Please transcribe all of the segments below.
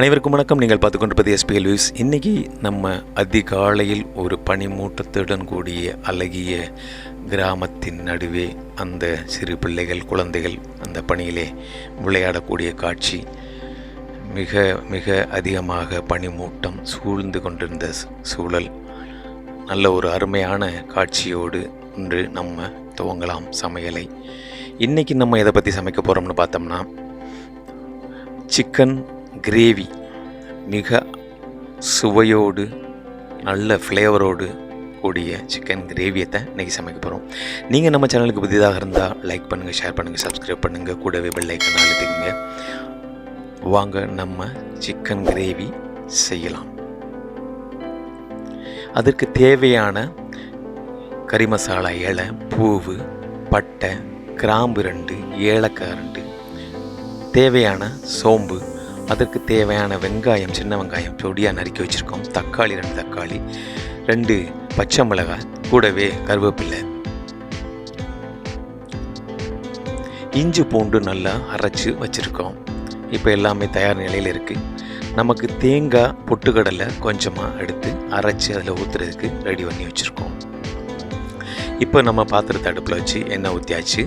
அனைவருக்கும் வணக்கம். நீங்கள் பார்த்து கொண்டிருப்பது SPL நியூஸ். இன்றைக்கி நம்ம அதிகாலையில் ஒரு பனிமூட்டத்துடன் கூடிய அழகிய கிராமத்தின் நடுவே அந்த சிறு பிள்ளைகள் குழந்தைகள் அந்த பனியிலே விளையாடக்கூடிய காட்சி. மிக மிக அதிகமாக பனிமூட்டம் சூழ்ந்து கொண்டிருந்த சூழல். நல்ல ஒரு அருமையான காட்சியோடு இன்று நம்ம துவங்கலாம் சமையலை. இன்றைக்கி நம்ம எதை பற்றி சமைக்க போகிறோம்னு பார்த்தோம்னா, சிக்கன் கிரேவி. மிக சுவையோடு நல்ல ஃப்ளேவரோடு கூடிய சிக்கன் கிரேவியை தான் இன்றைக்கி சமைக்க போகிறோம். நீங்கள் நம்ம சேனலுக்கு புதிதாக இருந்தால் லைக் பண்ணுங்கள், ஷேர் பண்ணுங்கள், சப்ஸ்கிரைப் பண்ணுங்கள், கூடவே பெல் ஐக்கான் அழுத்திக்கங்க. வாங்க நம்ம சிக்கன் கிரேவி செய்யலாம். அதற்கு தேவையான கறி மசாலா இலை, பூவு, பட்டை, கிராம்பு 2, ஏலக்காய் 2, தேவையான சோம்பு, அதற்கு தேவையான வெங்காயம், சின்ன வெங்காயம் பொடியாக நறுக்கி வச்சுருக்கோம், தக்காளி 2 தக்காளி, 2 பச்சை மிளகாய், கூடவே கருவேப்பிலை, இஞ்சி பூண்டு நல்லா அரைச்சி வச்சுருக்கோம். இப்போ எல்லாமே தயார் நிலையில் இருக்குது. நமக்கு தேங்காய் பொட்டுக்கடலை கொஞ்சமாக எடுத்து அரைச்சி அதில் ஊற்றுறதுக்கு ரெடி பண்ணி வச்சுருக்கோம். இப்போ நம்ம பாத்திரத்தை அடுப்பில் வச்சு எண்ணெய் ஊற்றியாச்சு.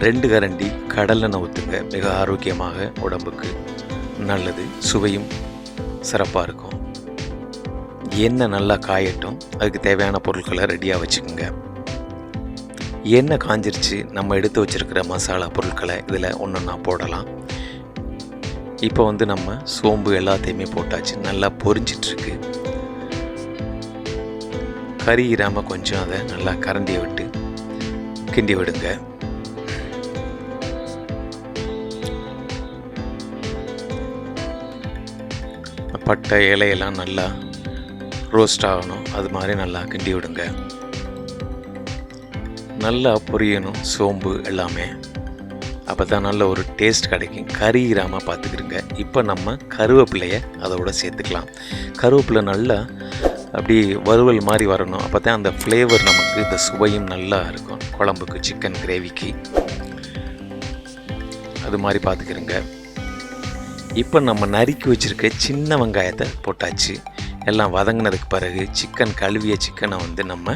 2 கரண்டி கடலெண்ணெய் ஊற்றுங்க. மிக ஆரோக்கியமாக உடம்புக்கு நல்லது, சுவையும் சிறப்பாக இருக்கும். எண்ணெய் நல்லா காயட்டும். அதுக்கு தேவையான பொருட்களை ரெடியாக வச்சுக்கோங்க. எண்ணெய் காஞ்சிருச்சு. நம்ம எடுத்து வச்சுருக்கிற மசாலா பொருட்களை இதில் ஒன்றா போடலாம். இப்போ நம்ம சோம்பு எல்லாத்தையுமே போட்டாச்சு. நல்லா பொரிஞ்சிட்ருக்கு. கறியிராமல் கொஞ்சம் அதை நல்லா கரண்டியை விட்டு கிண்டி விடுங்க. பட்டை இலையெல்லாம் நல்லா ரோஸ்ட் ஆகணும். அது மாதிரி நல்லா கிண்டி விடுங்க. நல்லா பொரியணும் சோம்பு எல்லாமே. அப்போ தான் நல்ல ஒரு டேஸ்ட் கிடைக்கும். கறியிராமல் பார்த்துக்கிடுங்க. இப்போ நம்ம கருவேப்பிலையை அதோட சேர்த்துக்கலாம். கருவேப்பிலை நல்லா அப்படி வறுவல் மாதிரி வரணும். அப்போ தான் அந்த ஃப்ளேவர் நமக்கு, இந்த சுவையும் நல்லா இருக்கும் குழம்புக்கு, சிக்கன் கிரேவிக்கு. அது மாதிரி பார்த்துக்கிடுங்க. இப்போ நம்ம நறுக்கி வச்சுருக்க சின்ன வெங்காயத்தை போட்டாச்சு. எல்லாம் வதங்கினதுக்கு பிறகு சிக்கன் கழுவிய சிக்கனை நம்ம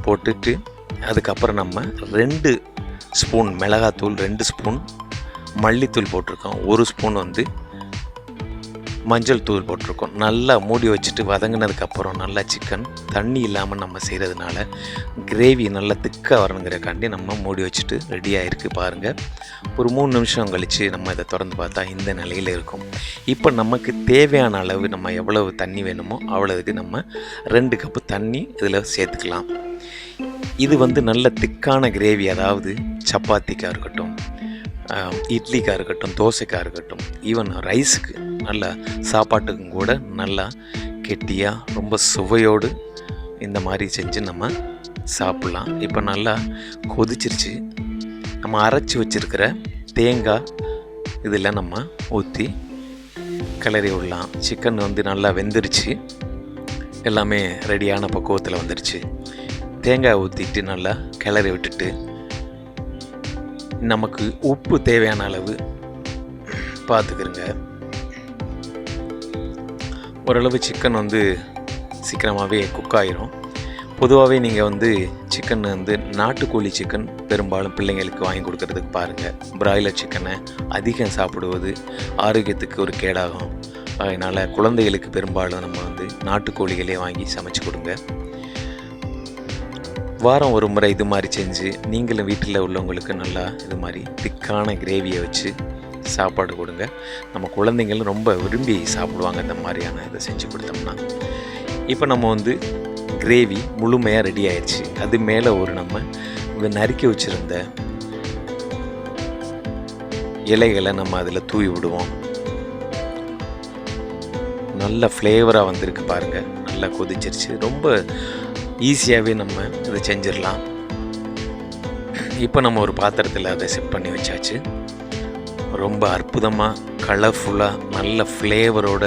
போட்டுட்டு, அதுக்கப்புறம் நம்ம 2 ஸ்பூன் மிளகாத்தூள், 2 ஸ்பூன் மல்லித்தூள் போட்டிருக்கோம், 1 ஸ்பூன் மஞ்சள் தூள் போட்டிருக்கோம். நல்லா மூடி வச்சுட்டு வதங்கினதுக்கப்புறம் நல்லா சிக்கன் தண்ணி இல்லாமல் நம்ம செய்கிறதுனால கிரேவி நல்லா திக்காக வரணுங்கிறக்காண்டி நம்ம மூடி வச்சுட்டு ரெடியாக இருக்குது. பாருங்கள், ஒரு 3 நிமிஷம் கழித்து நம்ம இதை திறந்து பார்த்தா இந்த நிலையில் இருக்கும். இப்போ நமக்கு தேவையான அளவு நம்ம எவ்வளவு தண்ணி வேணுமோ அவ்வளவுக்கு நம்ம 2 கப்பு தண்ணி இதில் சேர்த்துக்கலாம். இது நல்ல திக்கான கிரேவி. அதாவது சப்பாத்திக்காக இருக்கட்டும், இட்லிக்காக இருக்கட்டும், தோசைக்காக இருக்கட்டும், ஈவன் ரைஸுக்கு, நல்ல சாப்பாட்டுக்கும் கூட நல்லா கெட்டியாக ரொம்ப சுவையோடு இந்த மாதிரி செஞ்சு நம்ம சாப்பிட்லாம். இப்போ நல்லா கொதிச்சிருச்சு. நம்ம அரைச்சி வச்சுருக்கிற தேங்காய் இதில் நம்ம ஊற்றி கிளறி விடலாம். சிக்கன் நல்லா வெந்துருச்சு. எல்லாமே ரெடியான பக்குவத்தில் வந்துருச்சு. தேங்காய் ஊற்றிட்டு நல்லா கிளறி விட்டுட்டு, நமக்கு உப்பு தேவையான அளவு பார்த்துக்கிறங்க. ஓரளவு சிக்கன் சீக்கிரமாகவே குக் ஆகிரும். பொதுவாகவே நீங்கள் சிக்கன் நாட்டுக்கோழி சிக்கன் பெரும்பாலும் பிள்ளைங்களுக்கு வாங்கி கொடுக்கறதுக்கு பாருங்கள். பிராய்லர் சிக்கனை அதிகம் சாப்பிடுவது ஆரோக்கியத்துக்கு ஒரு கேடாகும். அதனால் குழந்தைகளுக்கு பெரும்பாலும் நம்ம நாட்டுக்கோழிகளே வாங்கி சமைச்சு கொடுங்க. வாரம் ஒரு முறை இது மாதிரி செஞ்சு நீங்களும் வீட்டில் உள்ளவங்களுக்கு நல்லா இது மாதிரி திக்கான கிரேவியை வச்சு சாப்பாடு கொடுங்க. நம்ம குழந்தைங்களும் ரொம்ப விரும்பி சாப்பிடுவாங்க இந்த மாதிரியான இதை செஞ்சு கொடுத்தோம்னா. இப்போ நம்ம கிரேவி முழுமையாக ரெடி ஆயிடுச்சு. அது மேலே நம்ம நறுக்கி வச்சுருந்த இலைகளை நம்ம அதில் தூவி விடுவோம். நல்ல ஃப்ளேவராக வந்திருக்கு பாருங்கள். நல்லா கொதிச்சிருச்சு. ரொம்ப ஈஸியாகவே நம்ம இதை செஞ்சிடலாம். இப்போ நம்ம ஒரு பாத்திரத்தில் அதை செட் பண்ணி வச்சாச்சு. ரொம்ப அற்புதமாக, கலர்ஃபுல்லாக, நல்ல ஃப்ளேவரோட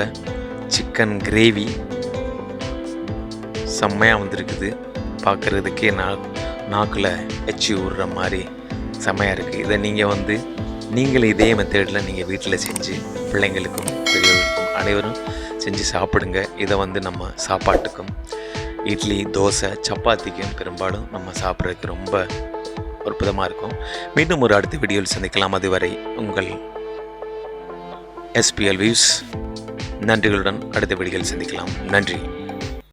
சிக்கன் கிரேவி செம்மையாக வந்திருக்குது. பார்க்குறதுக்கே நாக்கில் எச்சி விடுற மாதிரி செம்மையாக இருக்குது. இதை நீங்கள் நீங்களும் இதே மெத்தடில் நீங்கள் வீட்டில் செஞ்சு பிள்ளைங்களுக்கும் பெரியவர்களுக்கும் அனைவரும் செஞ்சு சாப்பிடுங்க. இதை வந்து நம்ம சாப்பாட்டுக்கும் இட்லி, தோசை, சப்பாத்திக்கும் பெரும்பாலும் நம்ம சாப்பிட்றதுக்கு ரொம்ப அற்புதமாக இருக்கும். மீண்டும் ஒரு அடுத்த வீடியோவில் சந்திக்கலாம். அதுவரை உங்கள் SPL வியூஸ் நன்றிகளுடன் அடுத்த வீடியோவில் சந்திக்கலாம். நன்றி.